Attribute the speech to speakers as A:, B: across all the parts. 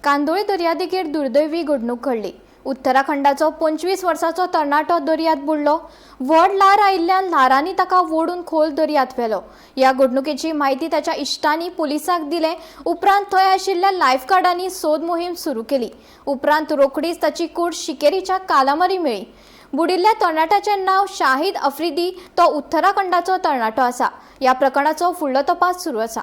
A: कांदोळी दर्यादेगेर दुर्दैवी घडणूक घडली। उत्तराखंडाचो 25 वर्साचो तरणाटो दर्यांत बुडलो। व्हड ल्हार आयिल्ल्यान ल्हारांनी ताका ओडून खोल दर्यांत व्हेलो। ह्या घडणुकेची म्हायती ताच्या इश्टांनी पुलिसांक दिले। उपरांत थंय आशिल्ल्या लायफगार्डांनी सोद मोहीम सुरू केली। उपरांत रोखडीच ताची कूड शिकेरीच्या कालामारी मेळ्ळी। बुडिल्ल्या तरणाट्याचें नाव शाहीद अफ्रिदी। तो उत्तराखंडाचो तरणाटो आसा। ह्या प्रकरणाचो फुडलो तपास सुरू आसा।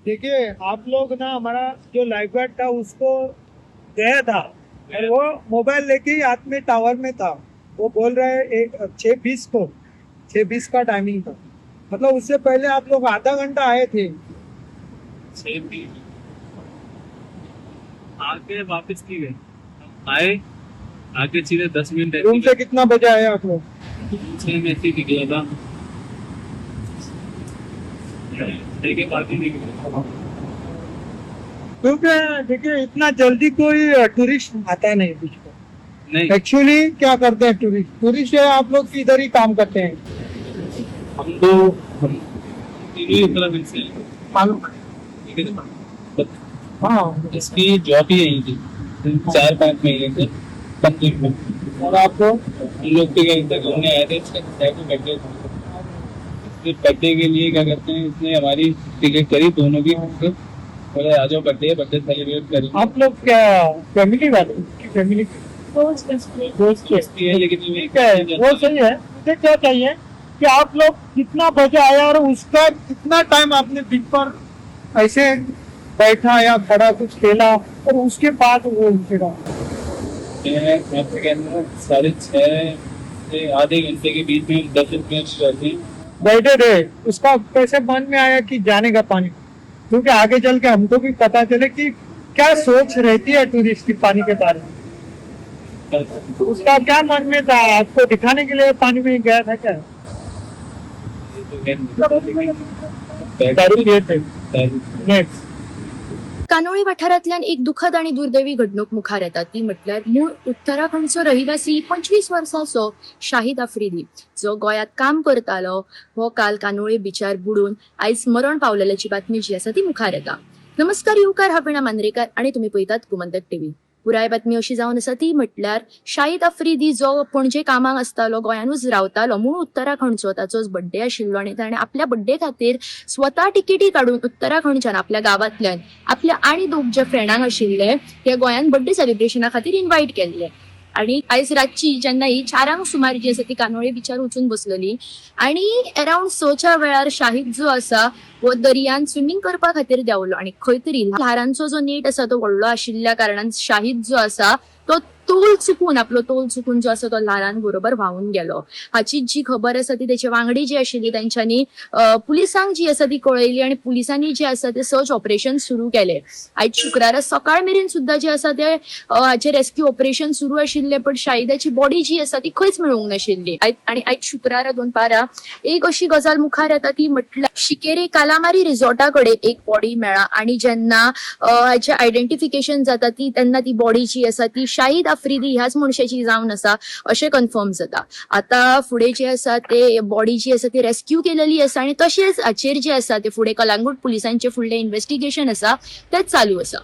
B: देखिए आप लोग ना, हमारा जो लाइफ गार्ड था उसको गया था और वो मोबाइल लेके ही हाथ में टावर में था। वो बोल रहे हैं 6:20 का टाइमिंग था। मतलब उससे पहले आप लोग आधा घंटा आए थे।
C: आके वापस की गए, आए आके सीधे 10 मिनट
B: रूम से कितना बजे आए आप लोग?
C: 6 में से निकला था। देखिए बाकी निकला
B: क्योंकि देखिए इतना जल्दी कोई टूरिस्ट आता नहीं बीच पर।
C: नहीं,
B: एक्चुअली क्या करते हैं टूरिस्ट है, आप लोग इधर ही काम करते हैं।
C: हम तीनों उत्तराखंड से हैं।
B: मालूम है?
C: ठीक है ना?
B: हाँ।
C: इसकी जॉब ही यही थी 4-5 महीने से कंप्लीट में।
B: और आपको
C: हम लोग के घर तक घूमने आए थे। इसका बर्थडे था। बर्थडे के लिए क्या करते हैं, इसने हमारी टिकट करी दोनों की। बोले आ जाओ बर्थडे सेलिब्रेट करें।
B: आप लोग क्या फैमिली वाले फैमिली दोस्त
C: है, लेकिन
B: ठीक है, वो सही है। मुझे क्या चाहिए कि आप लोग कितना बजे आया और उसका कितना टाइम आपने दिन पर ऐसे बैठा या खड़ा कुछ खेला और उसके बाद वो फिरा।
C: 6:30 से आधे घंटे के बीच में 10 मिनट रहते हैं।
B: बैठे थे, उसका कैसे मन में आया कि जाने का पानी? क्योंकि आगे चल के हमको भी पता चले कि क्या सोच रहती है टूरिस्ट की पानी के बारे में। तो उसका क्या मन में था? आपको दिखाने के लिए पानी में गया था क्या? दारू पिए थे। नेक्स्ट
D: कानोळी वाठारांतल्यान एक दुखद आणि दुर्दैवी घडणूक मुखार येता ती म्हटल्यार मूळ उत्तराखंडचो रहिवासी 25 वर्सांचो शाहीद अफ्रिदी जो गोंयांत काम करतालो हो काल कानोळी बिचार बुडून आयज मरण पावलेल्याची बातमी जी आसा ती मुखार येता। नमस्कार येवकार, हांव वीणा मांद्रेकार आणि तुम्ही पळयतात गोमंतक टीव्ही। पुराय बातमी अशी जावन आसा ती म्हटल्यार शाहीद अफ्रिदी जो पणजे कामाक आसतालो, गोंयानूच रावतालो, मूळ उत्तराखंडचो, ताचोच बर्थडे आशिल्लो आणि ताणें आपल्या बर्थडे खातीर स्वता तिकेटी काडून उत्तराखंडच्यान आपल्या गांवांतल्यान आपल्या आनी 2 जे फ्रेंडांक आशिल्ले ते गोंयान बर्थडे सेलिब्रेशना खातीर इन्वायट केल्ले। आणि आयज रातची जेन्ना ही 4 सुमार जी आसा ती कानोळे बिचार वचून बसलेली आणि अराउंड 6च्या वेळार शाहीद जो आसा वो दर्यान स्विमींग करपा खातीर देंवलो आणि खंय तरी ल्हारांचो जो नेट आसा तो व्हडलो आशिल्ल्या कारणान शाहीद जो आसा तो आपलो तोल चुकून जो आसा तो ल्हारां बरोबर व्हांवून गेलो। हाची जी खबर आसा ती त्याची वांगडी जी आशिल्ली तांच्यांनी पुलिसांक जी आसा ती कळयली आणि पुलिसांनी जे आसा ते सर्च ऑपरेशन सुरू केले। आयज शुक्रारा सकाळ मेरेन सुद्धा जे आसा ते हाचे रेस्क्यू ऑपरेशन सुरू आशिल्ले, पण शाहिदाची बॉडी जी आसा ती खंयच मेळूंक नाशिल्ली। आणि आयज शुक्रारा 2 एक अशी गजाल मुखार येता ती म्हटल्यार शिकेरी कालामारी रिसॉर्टा कडेन एक बॉडी मेळ्ळा आणि जेन्ना हाचे आयडेंटिफिकेशन जाता ती तेन्ना ती बॉडी जी आसा ती शाहीद अफ्रिदी ह्याच मनशाची जावन आसा अशें कन्फर्म जाता। आता फुडें जे आसा ते बॉडी जी आसा ती रेस्क्यू केलेली आसा आणि तशेंच हाचेर जे आसा ते फुडें कलंगूट पुलिसांचे फुडलें इन्व्हेस्टिगेशन आसा तेच चालू आसा।